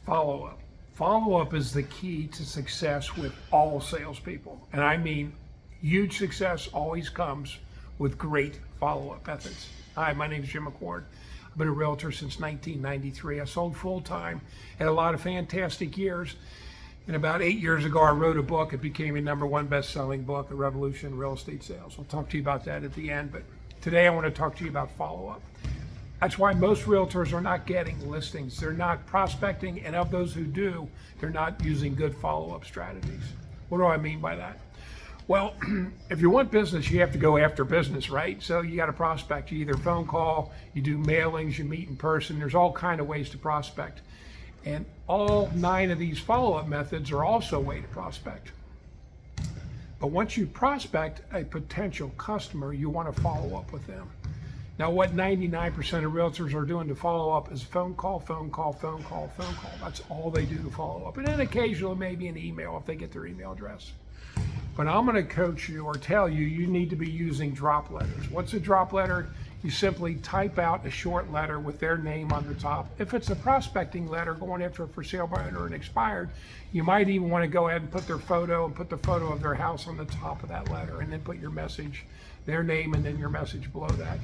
Follow-up. Follow-up is the key to success with all salespeople. And I mean, huge success always comes with great follow-up methods. Hi, my name is Jim McCord. I've been a realtor since 1993. I sold full-time, had a lot of fantastic years. And about 8 years ago, I wrote a book. It became a #1 best-selling book, A Revolution in Real Estate Sales. I'll talk to you about that at the end. But today I want to talk to you about follow-up. That's why most realtors are not getting listings. They're not prospecting, and of those who do, they're not using good follow-up strategies. What do I mean by that? Well, if you want business, you have to go after business, right? So you got to prospect. You either phone call, you do mailings, you meet in person. There's all kinds of ways to prospect. And all 9 of these follow-up methods are also a way to prospect. But once you prospect a potential customer, you want to follow up with them. Now, what 99% of realtors are doing to follow up is phone call, phone call, phone call, phone call. That's all they do to follow up. And then occasionally maybe an email if they get their email address. But I'm going to coach you or tell you, you need to be using drop letters. What's a drop letter? You simply type out a short letter with their name on the top. If it's a prospecting letter going after a for sale by owner and expired, you might even want to go ahead and put their photo and put the photo of their house on the top of that letter, and then put your message, their name, and then your message below that.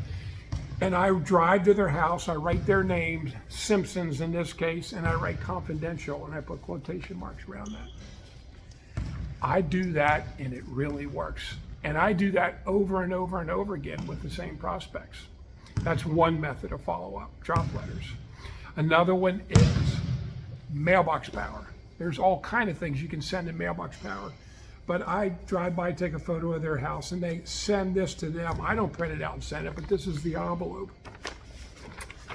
And I drive to their house, I write their names, Simpsons in this case, and I write confidential, and I put quotation marks around that. I do that, and it really works. And I do that over and over and over again with the same prospects. That's one method of follow-up, drop letters. Another one is Mailbox Power. There's all kinds of things you can send in Mailbox Power. But I drive by, take a photo of their house, and they send this to them. I don't print it out and send it, but this is the envelope.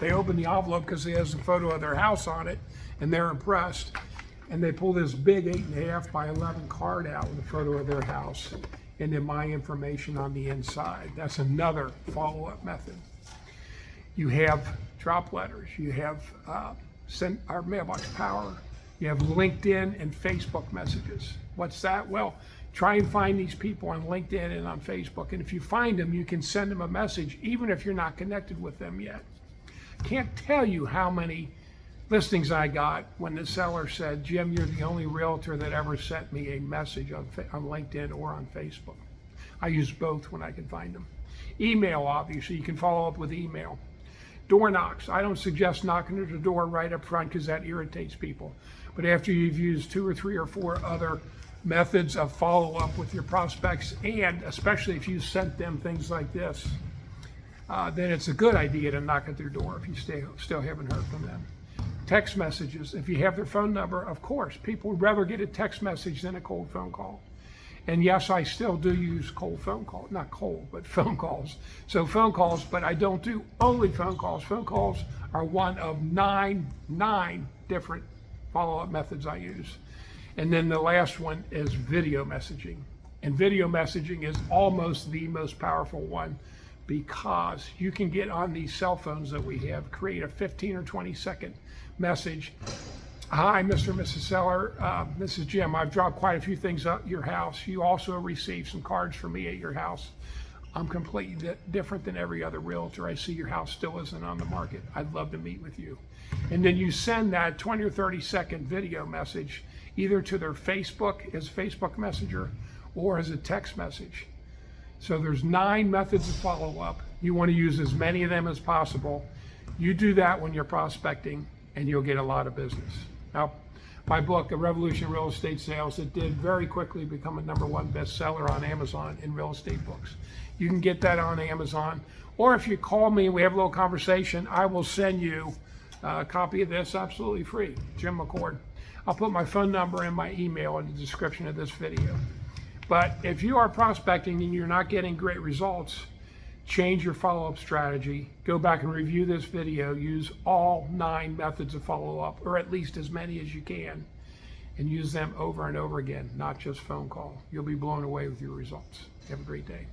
They open the envelope because it has a photo of their house on it, and they're impressed. And they pull this big 8.5 by 11 card out with a photo of their house, and then my information on the inside. That's another follow-up method. You have drop letters. You have send our Mailbox Power. You have LinkedIn and Facebook messages. What's that? Well, try and find these people on LinkedIn and on Facebook. And if you find them, you can send them a message, even if you're not connected with them yet. Can't tell you how many listings I got when the seller said, Jim, you're the only realtor that ever sent me a message on LinkedIn or on Facebook. I use both when I can find them. Email, obviously, you can follow up with email. Door knocks. I don't suggest knocking at the door right up front because that irritates people. But after you've used 2 or 3 or 4 other methods of follow-up with your prospects, and especially if you sent them things like this, then it's a good idea to knock at their door if you still haven't heard from them. Text messages. If you have their phone number, of course, people would rather get a text message than a cold phone call. And yes, I still do use cold phone calls, not cold, but phone calls. So phone calls, but I don't do only phone calls. Phone calls are one of nine different follow-up methods I use. And then the last one is video messaging. And video messaging is almost the most powerful one because you can get on these cell phones that we have, create a 15 or 20 second message. Hi, Mr. and Mrs. Seller. This is Jim. I've dropped quite a few things at your house. You also received some cards from me at your house. I'm completely different than every other realtor. I see your house still isn't on the market. I'd love to meet with you. And then you send that 20 or 30 second video message either to their Facebook as Facebook Messenger or as a text message. So there's 9 methods of follow-up. You want to use as many of them as possible. You do that when you're prospecting, and you'll get a lot of business. Now, my book, A Revolution in Real Estate Sales, it did very quickly become a #1 bestseller on Amazon in real estate books. You can get that on Amazon, or if you call me and we have a little conversation, I will send you a copy of this absolutely free, Jim McCord. I'll put my phone number and my email in the description of this video. But if you are prospecting and you're not getting great results, change your follow-up strategy. Go back and review this video. Use all 9 methods of follow-up, or at least as many as you can, and use them over and over again, not just phone call. You'll be blown away with your results. Have a great day.